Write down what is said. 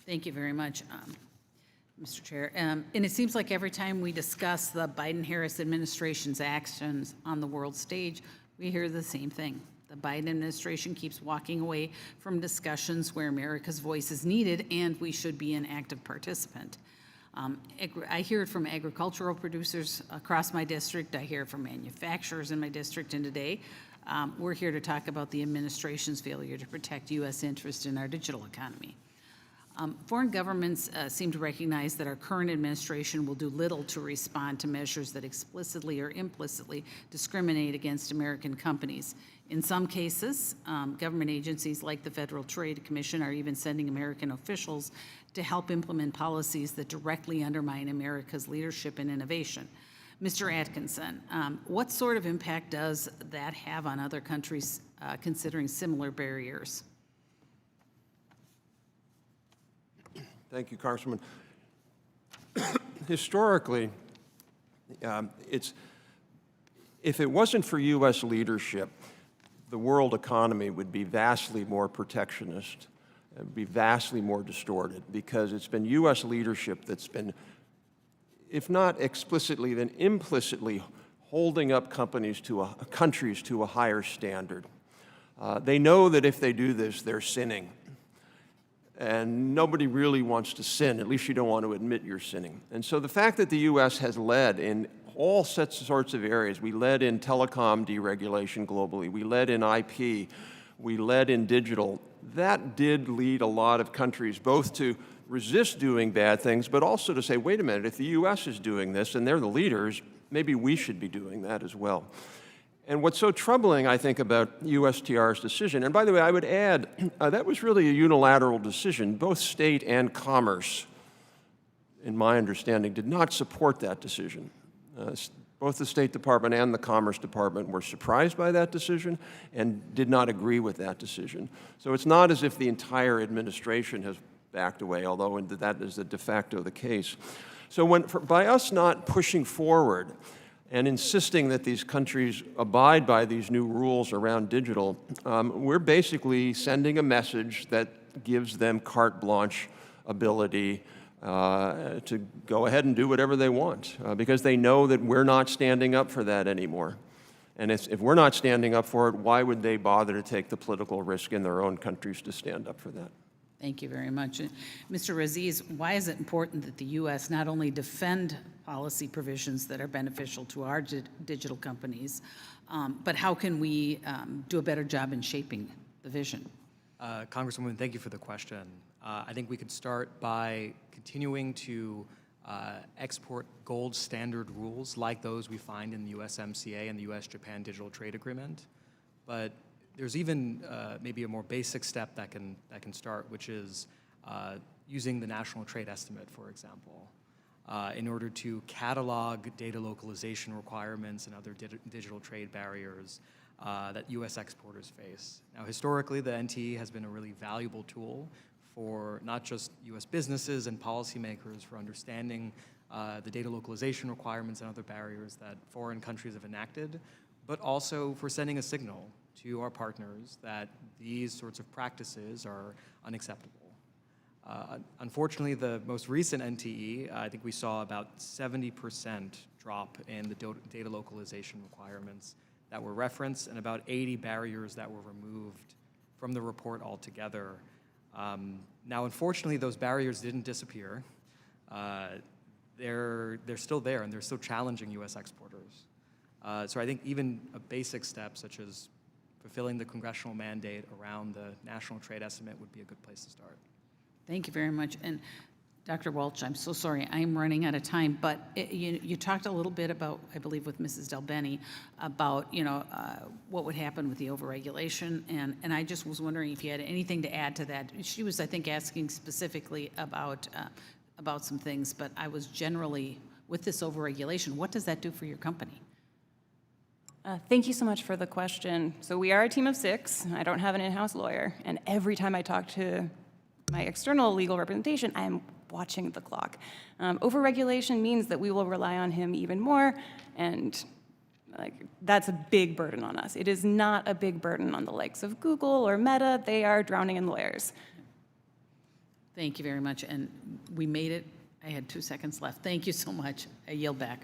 Thank you very much, Mr. Chair. And it seems like every time we discuss the Biden-Harris administration's actions on the world stage, we hear the same thing. The Biden administration keeps walking away from discussions where America's voice is needed and we should be an active participant. I hear it from agricultural producers across my district. I hear it from manufacturers in my district. And today, we're here to talk about the administration's failure to protect U.S. interests in our digital economy. Foreign governments seem to recognize that our current administration will do little to respond to measures that explicitly or implicitly discriminate against American companies. In some cases, government agencies like the Federal Trade Commission are even sending American officials to help implement policies that directly undermine America's leadership and innovation. Mr. Atkinson, what sort of impact does that have on other countries considering similar barriers? Thank you, Congresswoman. Historically, if it wasn't for U.S. leadership, the world economy would be vastly more protectionist, be vastly more distorted, because it's been U.S. leadership that's been, if not explicitly, then implicitly holding up countries to a higher standard. They know that if they do this, they're sinning. And nobody really wants to sin. At least you don't want to admit you're sinning. And so the fact that the U.S. has led in all sorts of areas, we led in telecom deregulation globally, we led in IP, we led in digital, that did lead a lot of countries both to resist doing bad things, but also to say, wait a minute, if the U.S. is doing this and they're the leaders, maybe we should be doing that as well. And what's so troubling, I think, about USTR's decision, and by the way, I would add, that was really a unilateral decision. Both state and commerce, in my understanding, did not support that decision. Both the State Department and the Commerce Department were surprised by that decision and did not agree with that decision. So it's not as if the entire administration has backed away, although that is de facto the case. So by us not pushing forward and insisting that these countries abide by these new rules around digital, we're basically sending a message that gives them carte blanche ability to go ahead and do whatever they want, because they know that we're not standing up for that anymore. And if we're not standing up for it, why would they bother to take the political risk in their own countries to stand up for that? Thank you very much. Mr. Raziz, why is it important that the U.S. not only defend policy provisions that are beneficial to our digital companies, but how can we do a better job in shaping the vision? Congresswoman, thank you for the question. I think we could start by continuing to export gold standard rules like those we find in the USMCA and the U.S.-Japan Digital Trade Agreement. But there's even maybe a more basic step that can start, which is using the National Trade Estimate, for example, in order to catalog data localization requirements and other digital trade barriers that U.S. exporters face. Now, historically, the NTE has been a really valuable tool for not just U.S. businesses and policymakers for understanding the data localization requirements and other barriers that foreign countries have enacted, but also for sending a signal to our partners that these sorts of practices are unacceptable. Unfortunately, the most recent NTE, I think we saw about 70% drop in the data localization requirements that were referenced and about 80 barriers that were removed from the report altogether. Now, unfortunately, those barriers didn't disappear. They're still there, and they're still challenging U.S. exporters. So I think even a basic step, such as fulfilling the congressional mandate around the National Trade Estimate, would be a good place to start. Thank you very much. And Dr. Welch, I'm so sorry, I'm running out of time, but you talked a little bit about, I believe with Mrs. Delbeni, about what would happen with the overregulation, and I just was wondering if you had anything to add to that. She was, I think, asking specifically about some things, but I was generally, with this overregulation, what does that do for your company? Thank you so much for the question. So we are a team of 6. I don't have an in-house lawyer, and every time I talk to my external legal representation, I am watching the clock. Overregulation means that we will rely on him even more, and that's a big burden on us. It is not a big burden on the likes of Google or Meta. They are drowning in lawyers. Thank you very much, and we made it. I had 2 seconds left. Thank you so much. I yield back.